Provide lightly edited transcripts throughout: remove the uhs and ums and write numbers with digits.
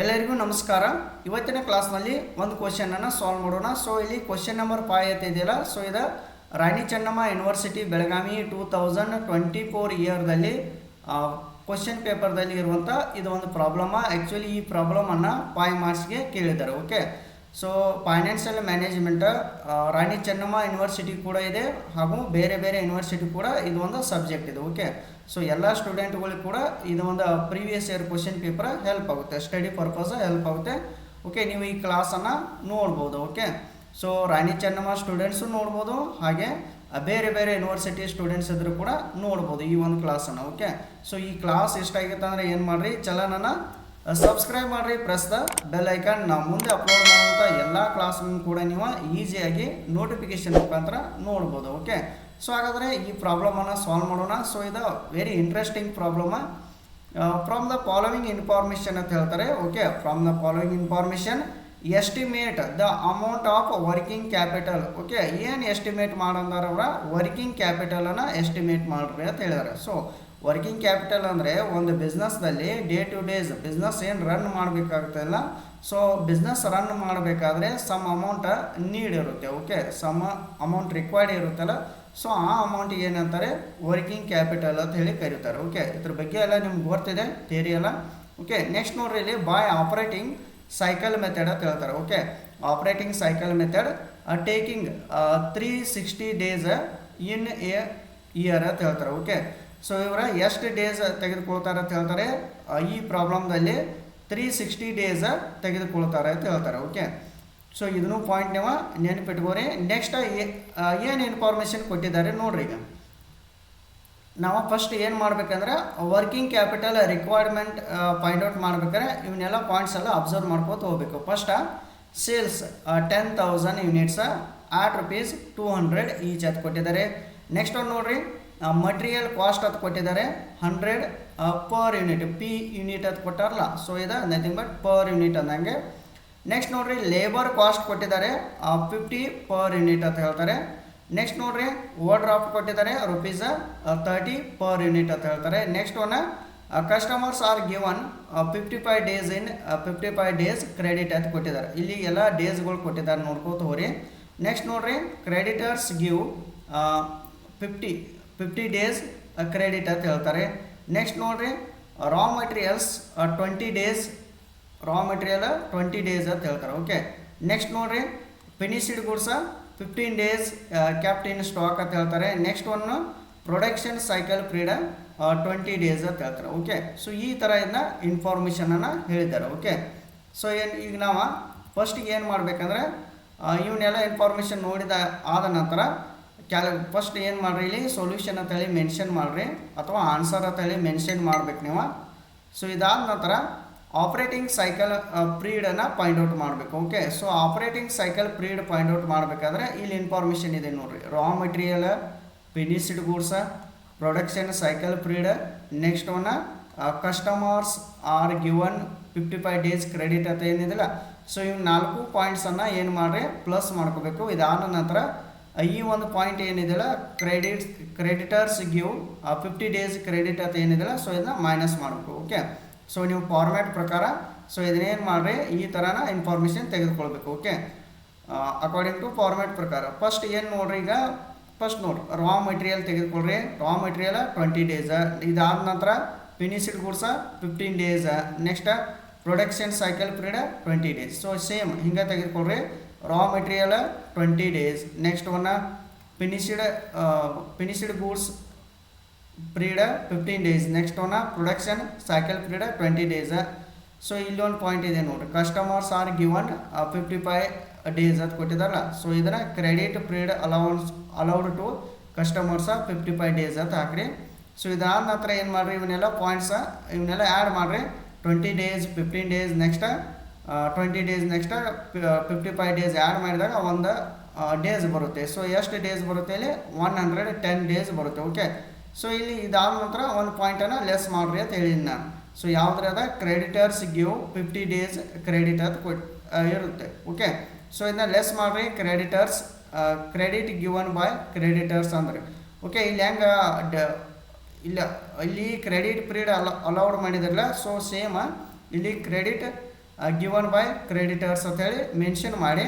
ಎಲ್ಲರಿಗೂ ನಮಸ್ಕಾರ. ಇವತ್ತಿನ ಕ್ಲಾಸ್ನಲ್ಲಿ ಒಂದು ಕ್ವಶನನ್ನು ಸಾಲ್ವ್ ಮಾಡೋಣ. ಸೊ ಇಲ್ಲಿ ಕ್ವಶನ್ ನಂಬರ್ 5 ಅಂತ ಇದೆಯಲ್ಲ, ಸೊ ಇದು ರಾಣಿ ಚೆನ್ನಮ್ಮ ಯೂನಿವರ್ಸಿಟಿ ಬೆಳಗಾವಿ 2024 ಇಯರ್ದಲ್ಲಿ ಕ್ವಶನ್ ಪೇಪರ್ದಲ್ಲಿ ಇರುವಂಥ ಇದು ಒಂದು ಪ್ರಾಬ್ಲಮ್. ಆ್ಯಕ್ಚುಲಿ ಈ ಪ್ರಾಬ್ಲಮನ್ನು 5 ಮಾರ್ಕ್ಸ್ಗೆ ಕೇಳಿದ್ದಾರೆ. Okay, so financial management Rani Chennamma university ಕೂಡ ಇದೆ, ಹಾಗೂ ಬೇರೆ ಬೇರೆ ಯೂನಿವರ್ಸಿಟಿ ಕೂಡ ಇದು ಒಂದು ಸಬ್ಜೆಕ್ಟ್ ಇದೆ. ಓಕೆ, ಸೊ ಎಲ್ಲ ಸ್ಟೂಡೆಂಟ್ಗಳಿಗೆ ಕೂಡ ಇದು ಒಂದು previous year question paper help ಆಗುತ್ತೆ, ಸ್ಟಡಿ ಪರ್ಪಸ್ ಹೆಲ್ಪ್ ಆಗುತ್ತೆ. ಓಕೆ, ನೀವು ಈ ಕ್ಲಾಸನ್ನು ನೋಡ್ಬೋದು. Okay, so Rani Chennamma students ನೋಡ್ಬೋದು, ಹಾಗೆ ಬೇರೆ ಬೇರೆ ಯೂನಿವರ್ಸಿಟಿ ಸ್ಟೂಡೆಂಟ್ಸ್ ಇದ್ರೂ ಕೂಡ ನೋಡ್ಬೋದು ಈ ಒಂದು ಕ್ಲಾಸನ್ನು. ಓಕೆ, ಸೊ ಈ ಕ್ಲಾಸ್ ಇಷ್ಟ ಆಗಿತ್ತು ಅಂದರೆ ಏನು ಮಾಡಿರಿ, ಚಾನಲನ್ನು ಸಬ್ಸ್ಕ್ರೈಬ್ ಮಾಡಿರಿ, ಪ್ರೆಸ್ ದ ಬೆಲ್ ಐಕಾನ್. ನಾವು ಮುಂದೆ ಅಪ್ಲೋಡ್ ಮಾಡುವಂಥ ಎಲ್ಲ ಕ್ಲಾಸನ್ನು ಕೂಡ ನೀವು ಈಸಿಯಾಗಿ ನೋಟಿಫಿಕೇಶನ್ ಮುಖಾಂತರ ನೋಡ್ಬೋದು. ಓಕೆ, ಸೊ ಹಾಗಾದರೆ ಈ ಪ್ರಾಬ್ಲಮನ್ನು ಸಾಲ್ವ್ ಮಾಡೋಣ. ಸೊ ಇದು very interesting problem. From the following information ಅಂತ ಹೇಳ್ತಾರೆ. Okay, from the following information estimate the amount of working capital. Okay, ಏನು ಎಸ್ಟಿಮೇಟ್ ಮಾಡೋದಾರ ಅವರ ವರ್ಕಿಂಗ್ ಕ್ಯಾಪಿಟಲನ್ನು ಎಸ್ಟಿಮೇಟ್ ಮಾಡ್ರಿ ಅಂತ ಹೇಳಿದ್ದಾರೆ. ಸೊ ವರ್ಕಿಂಗ್ ಕ್ಯಾಪಿಟಲ್ ಅಂದರೆ ಒಂದು ಬಿಸ್ನೆಸ್ದಲ್ಲಿ ಡೇ ಟು ಡೇಸ್ ಬಿಸ್ನೆಸ್ ಏನು ರನ್ ಮಾಡಬೇಕಾಗ್ತಾಯಿಲ್ಲ, ಸೊ ಬಿಸ್ನೆಸ್ ರನ್ ಮಾಡಬೇಕಾದ್ರೆ ಸಮ್ ಅಮೌಂಟ್ ನೀಡ್ ಇರುತ್ತೆ. ಓಕೆ, ಸಮ್ ಅಮೌಂಟ್ ರಿಕ್ವೈರ್ಡ್ ಇರುತ್ತಲ್ಲ, ಸೊ ಆ ಅಮೌಂಟಿಗೆ ಏನಂತಾರೆ ವರ್ಕಿಂಗ್ ಕ್ಯಾಪಿಟಲ್ ಅಂತ ಹೇಳಿ ಕರೀತಾರೆ. ಓಕೆ, ಇದ್ರ ಬಗ್ಗೆ ಎಲ್ಲ ನಿಮ್ಗೆ ಗೊತ್ತಿದೆ ಥಿಯರಿ ಎಲ್ಲ. ಓಕೆ, ನೆಕ್ಸ್ಟ್ ನೋಡ್ರಿ, ಇಲ್ಲಿ ಬಾಯ್ ಆಪರೇಟಿಂಗ್ ಸೈಕಲ್ ಮೆಥಡ್ ಅಂತ ಹೇಳ್ತಾರೆ. Okay, operating cycle method taking 360 days in a year ಅಂತ ಹೇಳ್ತಾರೆ. ಓಕೆ, ಸೊ ಇವರ ಎಷ್ಟು ಡೇಸ್ ತೆಗೆದುಕೊಳ್ತಾರೆ ಅಂತ ಹೇಳ್ತಾರೆ, ಈ ಪ್ರಾಬ್ಲಮ್ದಲ್ಲಿ 360 ಡೇಸ್ ತೆಗೆದುಕೊಳ್ತಾರೆ ಅಂತ ಹೇಳ್ತಾರೆ. ಓಕೆ, ಸೊ ಇದನ್ನು ಪಾಯಿಂಟ್ ನೀವು ನೆನಪಿಟ್ಕೋರಿ. ನೆಕ್ಸ್ಟ್ ಏನು ಇನ್ಫಾರ್ಮೇಷನ್ ಕೊಟ್ಟಿದ್ದಾರೆ ನೋಡ್ರಿ. ಈಗ ನಾವು ಫಸ್ಟ್ ಏನು ಮಾಡ್ಬೇಕಂದ್ರೆ working capital requirement find out ಮಾಡ್ಬೇಕಾದ್ರೆ ಇವನ್ನೆಲ್ಲ ಪಾಯಿಂಟ್ಸ್ ಎಲ್ಲ ಅಬ್ಸರ್ವ್ ಮಾಡ್ಕೋತ ಹೋಗ್ಬೇಕು. ಫಸ್ಟ್ ಸೇಲ್ಸ್ 10,000 ಯೂನಿಟ್ಸ್ ಆಟ್ ₹200 ಈಚ್ ಅಂತ ಕೊಟ್ಟಿದ್ದಾರೆ. ನೆಕ್ಸ್ಟ್ ಒಂದು ನೋಡ್ರಿ, ಮಟೀರಿಯಲ್ ಕಾಸ್ಟ್ ಅಂತ ಕೊಟ್ಟಿದ್ದಾರೆ 100 ಪರ್ ಯೂನಿಟ್, ಪಿ ಯೂನಿಟ್ ಅಂತ ಕೊಟ್ಟಾರಲ್ಲ, ಸೊ ಇದು ನಥಿಂಗ್ ಬಟ್ ಪರ್ ಯೂನಿಟ್ ಅಂದಂಗೆ. ನೆಕ್ಸ್ಟ್ ನೋಡ್ರಿ, ಲೇಬರ್ ಕಾಸ್ಟ್ ಕೊಟ್ಟಿದ್ದಾರೆ 50 ಪರ್ ಯೂನಿಟ್ ಅಂತ ಹೇಳ್ತಾರೆ. ನೆಕ್ಸ್ಟ್ ನೋಡ್ರಿ, ಓವರ್ ಡ್ರಾಫ್ಟ್ ಕೊಟ್ಟಿದ್ದಾರೆ ₹30 ಪರ್ ಯೂನಿಟ್ ಅಂತ ಹೇಳ್ತಾರೆ. Next one customers are given 55 days in 55 days credit ಅಂತ ಕೊಟ್ಟಿದ್ದಾರೆ. ಇಲ್ಲಿ ಎಲ್ಲ ಡೇಸ್ಗಳು ಕೊಟ್ಟಿದ್ದಾರೆ, ನೋಡ್ಕೋತ ಹೋಗ್ರಿ. ನೆಕ್ಸ್ಟ್ ನೋಡ್ರಿ, ಕ್ರೆಡಿಟರ್ಸ್ ಗಿವ್ 50 ಡೇಸ್ ಕ್ರೆಡಿಟ್ ಅಂತ ಹೇಳ್ತಾರೆ. ನೆಕ್ಸ್ಟ್ ನೋಡ್ರಿ, ರಾ materials 20 days, raw material 20 days ಅಂತ ಹೇಳ್ತಾರೆ. ಓಕೆ, ನೆಕ್ಸ್ಟ್ ನೋಡ್ರಿ, finished goods 15 days ಕ್ಯಾಪ್ಟ್ in stock ಅಂತ ಹೇಳ್ತಾರೆ. Next one production cycle period 20 days ಅಂತ ಹೇಳ್ತಾರೆ. ಓಕೆ, ಸೊ ಈ ಥರ ಇದನ್ನ ಇನ್ಫಾರ್ಮೇಷನನ್ನು ಹೇಳಿದ್ದಾರೆ. ಓಕೆ, ಸೊ ಈಗ ನಾವು ಫಸ್ಟಿಗೆ ಏನು ಮಾಡಬೇಕಂದ್ರೆ ಇವನ್ನೆಲ್ಲ ಇನ್ಫಾರ್ಮೇಷನ್ ನೋಡಿದ ಆದ ನಂತರ ಫಸ್ಟ್ ಏನು ಮಾಡಿರಿ, ಇಲ್ಲಿ ಸೊಲ್ಯೂಷನ್ ಅಂತ ಹೇಳಿ ಮೆನ್ಷನ್ ಮಾಡಿರಿ, ಅಥವಾ ಆನ್ಸರ್ ಅಂತ ಹೇಳಿ ಮೆನ್ಷನ್ ಮಾಡ್ಬೇಕು ನೀವು. ಸೊ ಇದಾದ ನಂತರ ಆಪ್ರೇಟಿಂಗ್ ಸೈಕಲ್ ಪೀರಿಯಡನ್ನು ಫೈಂಡ್ ಔಟ್ ಮಾಡಬೇಕು. Okay, so operating cycle period find out ಮಾಡಬೇಕಾದ್ರೆ ಇಲ್ಲಿ ಇನ್ಫಾರ್ಮೇಷನ್ ಇದೆ ನೋಡಿರಿ. Raw material, finished goods, production cycle period, next one customers are given 55 days credit ಅಂತ ಏನಿದಿಲ್ಲ, ಸೊ ಇವು 4 ಪಾಯಿಂಟ್ಸನ್ನು ಏನು ಮಾಡಿರಿ ಪ್ಲಸ್ ಮಾಡ್ಕೋಬೇಕು. ಇದಾದ ನಂತರ ಈ ಒಂದು ಪಾಯಿಂಟ್ ಏನಿದೆಯಲ್ಲ ಕ್ರೆಡಿಟರ್ಸ್ ಗಿವ್ 50 ಡೇಸ್ ಕ್ರೆಡಿಟ್ ಅಂತ ಏನಿದೆಯಲ್ಲ, ಸೊ ಇದನ್ನ ಮೈನಸ್ ಮಾಡಬೇಕು. ಓಕೆ, ಸೊ ನೀವು ಫಾರ್ಮ್ಯಾಟ್ ಪ್ರಕಾರ ಸೊ ಇದನ್ನೇನು ಮಾಡಿರಿ ಈ ಥರನ ಇನ್ಫಾರ್ಮೇಷನ್ ತೆಗೆದುಕೊಳ್ಬೇಕು. ಓಕೆ, ಅಕಾರ್ಡಿಂಗ್ ಟು ಫಾರ್ಮ್ಯಾಟ್ ಪ್ರಕಾರ ಫಸ್ಟ್ ಏನು ನೋಡ್ರಿ, ಈಗ ಫಸ್ಟ್ ನೋಡ್ರಿ ರಾ ಮೆಟೀರಿಯಲ್ ತೆಗೆದುಕೊಳ್ರಿ. ರಾ ಮೆಟೀರಿಯಲ್ 20 ಡೇಸ್, ಇದಾದ ನಂತರ finished goods 15 days, next production cycle period 20 days. So same ಹಿಂಗೆ ತೆಗೆದುಕೊಳ್ರಿ. Raw material 20 days, next one finished goods period 15 days, next one production cycle period 20 days. So ಇಲ್ಲೊಂದು point ಇದೆ ನೋಡಿರಿ, customers are given 55 days ಅಂತ ಕೊಟ್ಟಿದ್ದಾರಲ್ಲ, so ಇದನ್ನು credit period allowed to customers 55 days ಅಂತ ಹಾಕ್ರಿ. ಸೊ ಇದಾದ ನಂತರ ಏನು ಮಾಡಿರಿ, ಇವನ್ನೆಲ್ಲ ಪಾಯಿಂಟ್ಸ ಇವನ್ನೆಲ್ಲ ಆ್ಯಡ್ ಮಾಡಿರಿ. 20 days, 15 days, next 20 days, next 55 days add ಮಾಡಿದಾಗ ಒಂದು ಡೇಸ್ ಬರುತ್ತೆ. ಸೊ ಎಷ್ಟು ಡೇಸ್ ಬರುತ್ತೆ, ಇಲ್ಲಿ 110 ಡೇಸ್ ಬರುತ್ತೆ. ಓಕೆ, ಸೊ ಇಲ್ಲಿ ಇದಾದ ನಂತರ ಒಂದು ಪಾಯಿಂಟನ್ನು ಲೆಸ್ ಮಾಡಿರಿ ಅಂತ ಹೇಳಿದ್ದೀನಿ ನಾನು. ಸೊ ಯಾವುದ್ರ ಅದ ಕ್ರೆಡಿಟರ್ಸ್ ಗಿವ್ 50 ಡೇಸ್ ಕ್ರೆಡಿಟ್ ಅಂತ ಇರುತ್ತೆ. ಓಕೆ, ಸೊ ಇದನ್ನ ಲೆಸ್ ಮಾಡಿರಿ. ಕ್ರೆಡಿಟ್ ಗಿವನ್ ಬೈ ಕ್ರೆಡಿಟರ್ಸ್ ಅಂದರೆ. ಓಕೆ, ಇಲ್ಲಿ ಹೆಂಗೆ ಇಲ್ಲಿ ಕ್ರೆಡಿಟ್ ಪೀರಿಯಡ್ ಅಲೌಡ್ ಮಾಡಿದ್ರಲ್ಲ, ಸೊ ಸೇಮ್ ಇಲ್ಲಿ ಕ್ರೆಡಿಟ್ ಗಿವನ್ ಬೈ ಕ್ರೆಡಿಟರ್ಸ್ ಅಂತೇಳಿ ಮೆನ್ಷನ್ ಮಾಡಿ.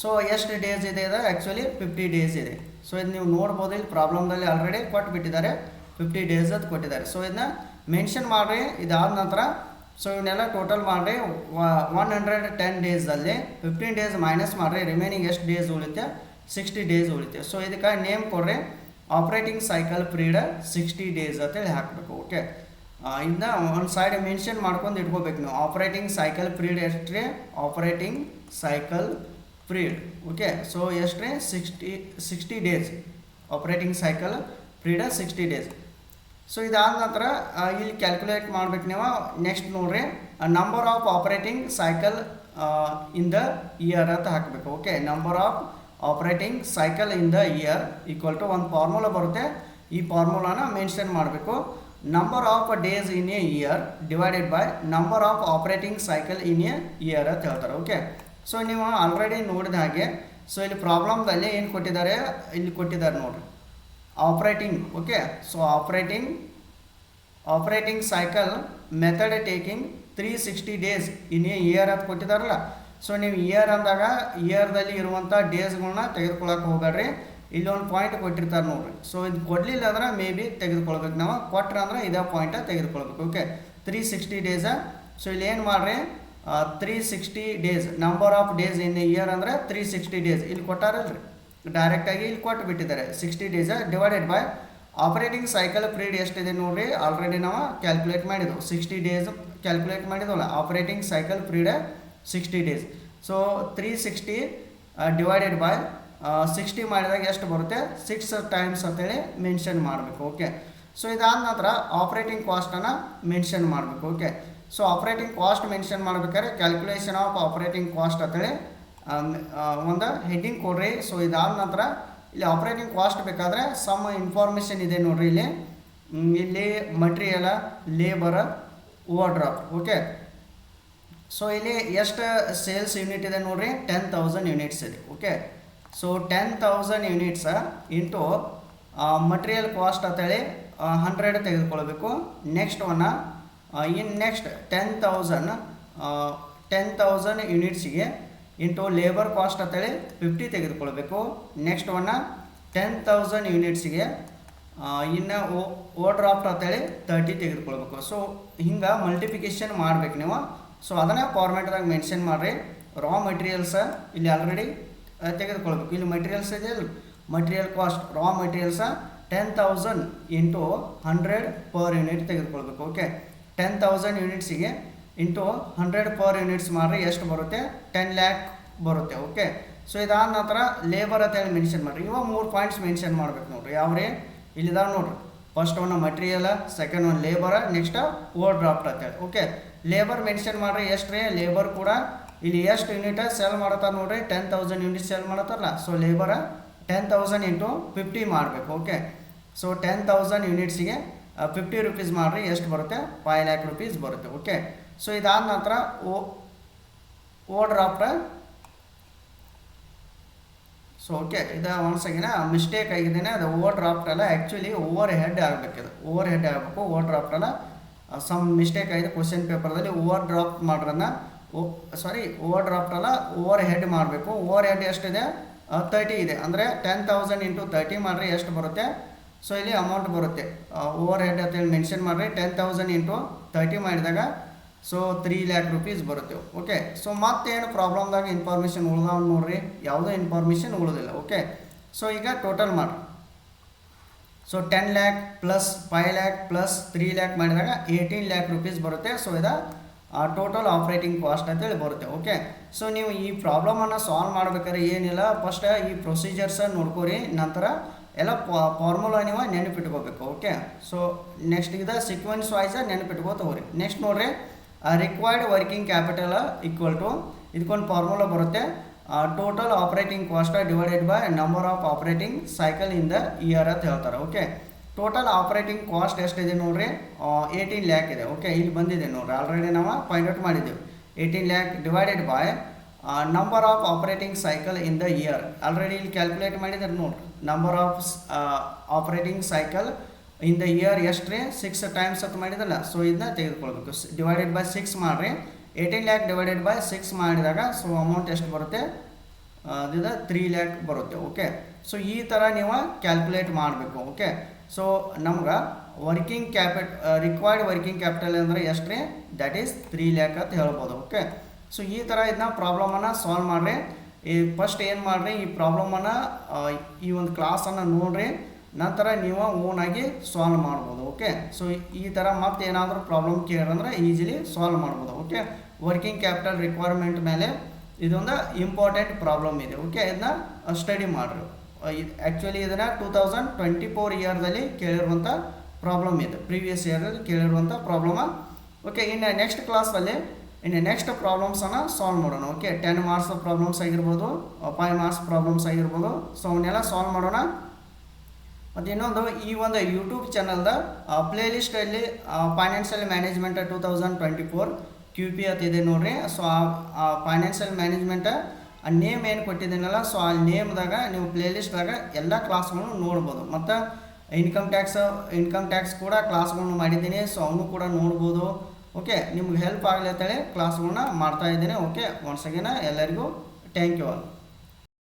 ಸೊ ಎಷ್ಟು ಡೇಸ್ ಇದೆ ಇದು ಆ್ಯಕ್ಚುಲಿ 50 ಡೇಸ್ ಇದೆ. ಸೊ ಇದು ನೀವು ನೋಡ್ಬೋದು, ಇಲ್ಲಿ ಪ್ರಾಬ್ಲಮ್ದಲ್ಲಿ ಆಲ್ರೆಡಿ ಕೊಟ್ಬಿಟ್ಟಿದ್ದಾರೆ 50 ಡೇಸ್ ಅದು ಕೊಟ್ಟಿದ್ದಾರೆ. ಸೊ ಇದನ್ನ ಮೆನ್ಷನ್ ಮಾಡಿರಿ. ಇದಾದ ನಂತರ ಸೊ ಇವನ್ನೆಲ್ಲ ಟೋಟಲ್ ಮಾಡಿರಿ. 110 ಡೇಸಲ್ಲಿ 15 ಡೇಸ್ ಮೈನಸ್ ಮಾಡಿರಿ, ರಿಮೈನಿಂಗ್ ಎಷ್ಟು ಡೇಸ್ ಉಳಿತೆ 60 ಡೇಸ್ ಉಳಿತೆ. ಸೊ ಇದಕ್ಕೆ ನೇಮ್ ಕೊಡ್ರಿ ಆಪ್ರೇಟಿಂಗ್ ಸೈಕಲ್ ಪೀರಿಯಡ್ 60 ಡೇಸ್ ಅಂತೇಳಿ ಹಾಕಬೇಕು. ಓಕೆ, ಇದನ್ನ ಒಂದು ಸೈಡ್ ಮೆನ್ಷನ್ ಮಾಡ್ಕೊಂಡು ಇಟ್ಕೋಬೇಕು ನೀವು. ಆಪ್ರೇಟಿಂಗ್ ಸೈಕಲ್ ಪೀರಿಯಡ್ ಎಷ್ಟು ರೀ? Operating cycle period. Okay, so ಎಷ್ಟು ರೀ? 60 days. Operating cycle period 60 days. So ಇದಾದ ನಂತರ ಇಲ್ಲಿ ಕ್ಯಾಲ್ಕುಲೇಟ್ ಮಾಡ್ಬೇಕು ನೀವು. ನೆಕ್ಸ್ಟ್ ನೋಡ್ರಿ, number of operating cycle in the year ಅಂತ ಹಾಕಬೇಕು. Okay, number of operating cycle in the year equal to ಒಂದು ಫಾರ್ಮುಲಾ ಬರುತ್ತೆ. ಈ ಫಾರ್ಮುಲಾನ ಮೆನ್ಷನ್ ಮಾಡಬೇಕು. Number of days in a year divided by number of operating cycle in a year ಅಂತ ಹೇಳ್ತಾರೆ. Okay, so ನೀವು ಆಲ್ರೆಡಿ ನೋಡಿದ ಹಾಗೆ ಸೊ ಇಲ್ಲಿ ಪ್ರಾಬ್ಲಮ್ದಲ್ಲಿ ಏನು ಕೊಟ್ಟಿದ್ದಾರೆ, ಇಲ್ಲಿ ಕೊಟ್ಟಿದ್ದಾರೆ ನೋಡಿರಿ operating. Okay, so operating cycle method taking 360 days in a year ಅಂತ ಕೊಟ್ಟಿದ್ದಾರಲ್ಲ. ಸೊ ನೀವು ಇಯರ್ ಅಂದಾಗ ಇಯರ್ದಲ್ಲಿ ಇರುವಂಥ ಡೇಸ್ಗಳನ್ನ ತೆಗೆದುಕೊಳ್ಳೋಕೆ ಹೋಗಬೇಡ್ರಿ. ಇಲ್ಲೊಂದು ಪಾಯಿಂಟ್ ಕೊಟ್ಟಿರ್ತಾರೆ ನೋಡ್ರಿ. ಸೊ ಇದು ಕೊಡಲಿಲ್ಲ ಅಂದ್ರೆ ಮೇ ಬಿ ತೆಗೆದುಕೊಳ್ಬೇಕು, ನಾವು ಕೊಟ್ರೆ ಅಂದ್ರೆ ಇದೇ ಪಾಯಿಂಟ ತೆಗೆದುಕೊಳ್ಬೇಕು. ಓಕೆ, 360 ಡೇಸ. ಸೊ ಇಲ್ಲಿ ಏನು ಮಾಡಿರಿ, 360 days number of days in year ಅಂದರೆ 360 ಡೇಸ್ ಇಲ್ಲಿ ಕೊಟ್ಟಾರಲ್ರಿ, ಡೈರೆಕ್ಟಾಗಿ ಇಲ್ಲಿ ಕೊಟ್ಟು ಬಿಟ್ಟಿದ್ದಾರೆ 60 days divided by operating cycle period ಎಷ್ಟಿದೆ ನೋಡಿರಿ. ಆಲ್ರೆಡಿ ನಾವು ಕ್ಯಾಲ್ಕುಲೇಟ್ ಮಾಡಿದ್ವು 60 ಡೇಸ್ ಕ್ಯಾಲ್ಕುಲೇಟ್ ಮಾಡಿದ್ವಲ್ಲ. Operating cycle period 60 days. So 360 divided by 60 ಮಾಡಿದಾಗ ಎಷ್ಟು ಬರುತ್ತೆ 6 ಟೈಮ್ಸ್ ಅಂತೇಳಿ ಮೆನ್ಷನ್ ಮಾಡಬೇಕು. ಓಕೆ, ಸೊ ಇದಾದ ನಂತರ ಆಪ್ರೇಟಿಂಗ್ ಕಾಸ್ಟನ್ನು ಮೆನ್ಷನ್ ಮಾಡಬೇಕು. Okay, so operating cost mention ಮಾಡ್ಬೇಕಾದ್ರೆ ಕ್ಯಾಲ್ಕುಲೇಷನ್ ಆಫ್ ಆಪ್ರೇಟಿಂಗ್ ಕಾಸ್ಟ್ ಅಂತೇಳಿ ಒಂದು ಹೆಡ್ಡಿಂಗ್ ಕೊಡ್ರಿ. ಸೊ ಇದಾದ ನಂತರ ಇಲ್ಲಿ ಆಪ್ರೇಟಿಂಗ್ ಕಾಸ್ಟ್ ಬೇಕಾದರೆ ಸಮ್ ಇನ್ಫಾರ್ಮೇಷನ್ ಇದೆ ನೋಡ್ರಿ. ಇಲ್ಲಿ material, labour, overdraft. Okay, so ಇಲ್ಲಿ ಎಷ್ಟು ಸೇಲ್ಸ್ ಯೂನಿಟ್ ಇದೆ ನೋಡ್ರಿ, 10,000 ಯೂನಿಟ್ಸ್ ಇದೆ. Okay, so 10,000 units into material cost ಅಂತೇಳಿ 100 ತೆಗೆದುಕೊಳ್ಬೇಕು. ನೆಕ್ಸ್ಟ್ ನೆಕ್ಸ್ಟ್ 10,000 ಯೂನಿಟ್ಸಿಗೆ ಇಂಟು ಲೇಬರ್ ಕಾಸ್ಟ್ ಅಂತೇಳಿ 50 ತೆಗೆದುಕೊಳ್ಬೇಕು. ನೆಕ್ಸ್ಟ್ 10,000 ಯೂನಿಟ್ಸಿಗೆ ಇನ್ನು ಓವರ್ ಡ್ರಾಫ್ಟ್ ಅಂತೇಳಿ 30 ತೆಗೆದುಕೊಳ್ಬೇಕು. ಸೊ ಹಿಂಗೆ ಮಲ್ಟಿಫಿಕೇಷನ್ ಮಾಡ್ಬೇಕು ನೀವು. ಸೊ ಅದನ್ನು ಫಾರ್ಮ್ಯಾಟ್ದಾಗ ಮೆನ್ಷನ್ ಮಾಡಿರಿ. ರಾ ಮೆಟೀರಿಯಲ್ಸ್ ಇಲ್ಲಿ ಆಲ್ರೆಡಿ ತೆಗೆದುಕೊಳ್ಬೇಕು. ಇಲ್ಲಿ ಮಟೀರಿಯಲ್ಸ್ ಇದೆ, ಮಟೀರಿಯಲ್ ಕಾಸ್ಟ್ ರಾ ಮೆಟೀರಿಯಲ್ಸ 10,000 ಇಂಟು 100 ಪರ್ ಯೂನಿಟ್ ತೆಗೆದುಕೊಳ್ಬೇಕು. ಓಕೆ, 10,000 ಯೂನಿಟ್ಸಿಗೆ ಇಂಟು 100 ಪರ್ ಯೂನಿಟ್ಸ್ ಮಾಡಿರಿ ಎಷ್ಟು ಬರುತ್ತೆ 10 lakh ಬರುತ್ತೆ. ಓಕೆ, ಸೊ ಇದಾದ ನಂತರ ಲೇಬರ್ ಅಂತೇಳಿ ಮೆನ್ಷನ್ ಮಾಡಿರಿ. ಇವಾಗ 3 ಪಾಯಿಂಟ್ಸ್ ಮೆನ್ಷನ್ ಮಾಡ್ಬೇಕು ನೋಡಿರಿ. ಯಾವ್ರಿ ಇಲ್ಲಿದಾವೆ ನೋಡಿರಿ. First material, second labour, next over draft ಅಂತೇಳಿ. ಓಕೆ, ಲೇಬರ್ ಮೆನ್ಷನ್ ಮಾಡಿರಿ ಎಷ್ಟು ರೀ. ಲೇಬರ್ ಕೂಡ ಇಲ್ಲಿ ಎಷ್ಟು ಯೂನಿಟ್ ಸೆಲ್ ಮಾಡತ್ತಾರೆ ನೋಡಿರಿ, 10,000 ಯೂನಿಟ್ ಸೆಲ್ ಮಾಡತ್ತಾರಲ್ಲ. ಸೊ ಲೇಬರ್ 10,000 ಇಂಟು 50 ಮಾಡಬೇಕು. ಓಕೆ, ಸೊ 10,000 ಯೂನಿಟ್ಸಿಗೆ 50 ರೂಪೀಸ್ ಮಾಡಿರಿ ಎಷ್ಟು ಬರುತ್ತೆ 5 lakh ರೂಪೀಸ್ ಬರುತ್ತೆ. ಓಕೆ, ಸೊ ಇದಾದ ನಂತರ ಓವರ್ ಡ್ರಾಫ್ಟ್. ಸೊ ಓಕೆ, ಇದು ಒಂದು ಸೆಕೆಂಡ್ ಮಿಸ್ಟೇಕ್ ಆಗಿದ್ದೇನೆ. ಅದು ಓವರ್ ಡ್ರಾಫ್ಟ್ ಅಲ್ಲ, ಆ್ಯಕ್ಚುಲಿ ಓವರ್ ಹೆಡ್ ಆಗಬೇಕಿದೆ. ಓವರ್ ಹೆಡ್ ಆಗಬೇಕು, ಓವರ್ ಡ್ರಾಫ್ಟ್ ಅಲ್ಲ. ಸಮ್ ಮಿಸ್ಟೇಕ್ ಆಗಿದೆ ಕ್ವಶನ್ ಪೇಪರ್ದಲ್ಲಿ. ಓವರ್ ಡ್ರಾಫ್ಟ್ ಮಾಡ್ರನ್ನ ಓವರ್ ಡ್ರಾಫ್ಟ್ ಅಲ್ಲ, ಓವರ್ ಹೆಡ್ ಮಾಡಬೇಕು. ಓವರ್ ಹೆಡ್ ಎಷ್ಟಿದೆ 30 ಇದೆ. ಅಂದರೆ 10,000 ಇಂಟು 30 ಮಾಡಿರಿ ಎಷ್ಟು ಬರುತ್ತೆ. ಸೊ ಇಲ್ಲಿ ಅಮೌಂಟ್ ಬರುತ್ತೆ ಓವರ್ ಹೆಡ್ ಅಂತೇಳಿ ಮೆನ್ಷನ್ ಮಾಡಿರಿ. 10,000 ಇಂಟು 30 ಮಾಡಿದಾಗ ಸೊ 3 lakh ರೂಪೀಸ್ ಬರುತ್ತೆ. ಓಕೆ, ಸೊ ಮತ್ತೇನು ಪ್ರಾಬ್ಲಮ್ದಾಗ ಇನ್ಫಾರ್ಮೇಷನ್ ಉಳ್ದಾವ್ ನೋಡ್ರಿ, ಯಾವುದೋ ಇನ್ಫಾರ್ಮೇಷನ್ ಉಳಿದಿಲ್ಲ. ಓಕೆ, ಸೊ ಈಗ ಟೋಟಲ್ ಮಾಡಿರಿ. So 10 lakh plus 5 lakh plus 3 lakh ಮಾಡಿದಾಗ 18 lakh ರೂಪೀಸ್ ಬರುತ್ತೆ. ಸೊ ಇದು ಟೋಟಲ್ ಆಪ್ರೇಟಿಂಗ್ ಕಾಸ್ಟ್ ಅಂತೇಳಿ ಬರುತ್ತೆ. ಓಕೆ, ಸೊ ನೀವು ಈ ಪ್ರಾಬ್ಲಮನ್ನು ಸಾಲ್ವ್ ಮಾಡ್ಬೇಕಾದ್ರೆ ಏನಿಲ್ಲ, ಫಸ್ಟ್ ಈ ಪ್ರೊಸೀಜರ್ಸ್ ನೋಡ್ಕೋರಿ, ನಂತರ ಎಲ್ಲ ಫಾರ್ಮುಲಾ ನೀವು ನೆನಪಿಟ್ಕೋಬೇಕು. ಓಕೆ, ಸೊ ನೆಕ್ಸ್ಟ್ ಇದು ಸೀಕ್ವೆನ್ಸ್ ವೈಸ್ ನೆನಪಿಟ್ಕೋತ ಹೋಗ್ರಿ. ನೆಕ್ಸ್ಟ್ ನೋಡ್ರಿ, required working capital equal to ಇದಕ್ಕೊಂದು ಫಾರ್ಮುಲಾ ಬರುತ್ತೆ. Total operating cost divided by number of operating cycle in the year ಅಂತ ಹೇಳ್ತಾರೆ. ಓಕೆ, ಟೋಟಲ್ ಆಪ್ರೇಟಿಂಗ್ ಕಾಸ್ಟ್ ಎಷ್ಟಿದೆ ನೋಡ್ರಿ 18 lakh ಇದೆ. ಓಕೆ, ಇಲ್ಲಿ ಬಂದಿದೆ ನೋಡ್ರಿ, ಆಲ್ರೆಡಿ ನಾವು ಫೈಂಡ್ ಔಟ್ ಮಾಡಿದ್ದೆವು. 18 lakh divided by number of operating cycle in the year. Already ಇಲ್ಲಿ ಕ್ಯಾಲ್ಕುಲೇಟ್ ಮಾಡಿದ್ದಾರೆ ನೋಡ್ರಿ. Number of operating cycle in the year ಎಷ್ಟು ರೀ 6 ಟೈಮ್ಸ್ ಅಂತ ಮಾಡಿದಲ್ಲ. ಸೊ ಇದನ್ನ ತೆಗೆದುಕೊಳ್ಬೇಕು. ಡಿವೈಡೆಡ್ ಬೈ 6 ಮಾಡಿರಿ 18 ಲ್ಯಾಕ್ ಡಿವೈಡೆಡ್ ಬೈ 6 ಮಾಡಿದಾಗ ಸೊ ಅಮೌಂಟ್ ಎಷ್ಟು ಬರುತ್ತೆ, ಅದಿದ 3 ಲ್ಯಾಕ್ ಬರುತ್ತೆ. ಓಕೆ, ಸೊ ಈ ಥರ ನೀವು ಕ್ಯಾಲ್ಕುಲೇಟ್ ಮಾಡಬೇಕು. ಓಕೆ, ಸೊ ನಮ್ಗೆ ರಿಕ್ವೈರ್ಡ್ ವರ್ಕಿಂಗ್ ಕ್ಯಾಪಿಟಲ್ ಅಂದರೆ ಎಷ್ಟು ರೀ, ದ್ಯಾಟ್ ಈಸ್ 3 ಲ್ಯಾಕ್ ಅಂತ ಹೇಳ್ಬೋದು. ಓಕೆ, ಸೊ ಈ ಥರ ಇದನ್ನ ಪ್ರಾಬ್ಲಮನ್ನು ಸಾಲ್ವ್ ಮಾಡಿರಿ. ಫಸ್ಟ್ ಏನು ಮಾಡಿರಿ, ಈ ಪ್ರಾಬ್ಲಮನ್ನು ಈ ಒಂದು ಕ್ಲಾಸನ್ನು ನೋಡಿರಿ, ನಂತರ ನೀವು ಓನಾಗಿ ಸಾಲ್ವ್ ಮಾಡ್ಬೋದು. ಓಕೆ, ಸೊ ಈ ಥರ ಮತ್ತೆ ಏನಾದರೂ ಪ್ರಾಬ್ಲಮ್ ಕೇಳಿದ್ರೆ ಈಸಿಲಿ ಸಾಲ್ವ್ ಮಾಡ್ಬೋದು. ಓಕೆ, ವರ್ಕಿಂಗ್ ಕ್ಯಾಪಿಟಲ್ ರಿಕ್ವೈರ್ಮೆಂಟ್ ಮೇಲೆ ಇದೊಂದು ಇಂಪಾರ್ಟೆಂಟ್ ಪ್ರಾಬ್ಲಮ್ ಇದೆ. ಓಕೆ, ಇದನ್ನ ಸ್ಟಡಿ ಮಾಡಿರಿ. ಆ್ಯಕ್ಚುಲಿ ಇದನ್ನು 2024 ಇಯರ್ದಲ್ಲಿ ಕೇಳಿರುವಂಥ ಪ್ರಾಬ್ಲಮ್ ಇದೆ, ಪ್ರೀವಿಯಸ್ ಇಯರಲ್ಲಿ ಕೇಳಿರುವಂಥ ಪ್ರಾಬ್ಲಮ. ಓಕೆ, ಇನ್ನು ನೆಕ್ಸ್ಟ್ ಕ್ಲಾಸಲ್ಲಿ ನೆಕ್ಸ್ಟ್ ಪ್ರಾಬ್ಲಮ್ಸನ್ನು ಸಾಲ್ವ್ ಮಾಡೋಣ. ಓಕೆ, 10 ಮಾರ್ಕ್ಸ್ ಪ್ರಾಬ್ಲಮ್ಸ್ ಆಗಿರ್ಬೋದು, 5 ಮಾರ್ಕ್ಸ್ ಪ್ರಾಬ್ಲಮ್ಸ್ ಆಗಿರ್ಬೋದು. ಸೊ ಅವನ್ನೆಲ್ಲ ಸಾಲ್ವ್ ಮಾಡೋಣ. ಮತ್ತು ಇನ್ನೊಂದು, ಈ ಒಂದು ಯೂಟ್ಯೂಬ್ ಚಾನಲ್ದ ಪ್ಲೇಲಿಸ್ಟಲ್ಲಿ ಫೈನಾನ್ಷಿಯಲ್ ಮ್ಯಾನೇಜ್ಮೆಂಟ್ 2024 QP ಅಂತಿದೆ ನೋಡಿರಿ. ಸೊ ಆ ಫೈನಾನ್ಷಿಯಲ್ ಮ್ಯಾನೇಜ್ಮೆಂಟ್ ಆ ನೇಮ್ ಏನು ಕೊಟ್ಟಿದ್ದೀನಲ್ಲ, ಸೊ ಆ ನೇಮ್ದಾಗ ನೀವು ಪ್ಲೇಲಿಸ್ಟ್ದಾಗ ಎಲ್ಲ ಕ್ಲಾಸ್ಗಳನ್ನು ನೋಡ್ಬೋದು. ಮತ್ತು ಇನ್ಕಮ್ ಟ್ಯಾಕ್ಸ್ ಕೂಡ ಕ್ಲಾಸ್ಗಳನ್ನು ಮಾಡಿದ್ದೀನಿ, ಸೊ ಅವನು ಕೂಡ ನೋಡ್ಬೋದು. ಓಕೆ, ನಿಮ್ಗೆ ಹೆಲ್ಪ್ ಆಗಲಿ ಅಂತೇಳಿ ಕ್ಲಾಸ್ಗಳನ್ನ ಮಾಡ್ತಾ ಇದ್ದೀನಿ. ಓಕೆ, ಒನ್ಸ್ ಅಗೇನ್ ಎಲ್ಲರಿಗೂ ಥ್ಯಾಂಕ್ ಯು ಆಲ್.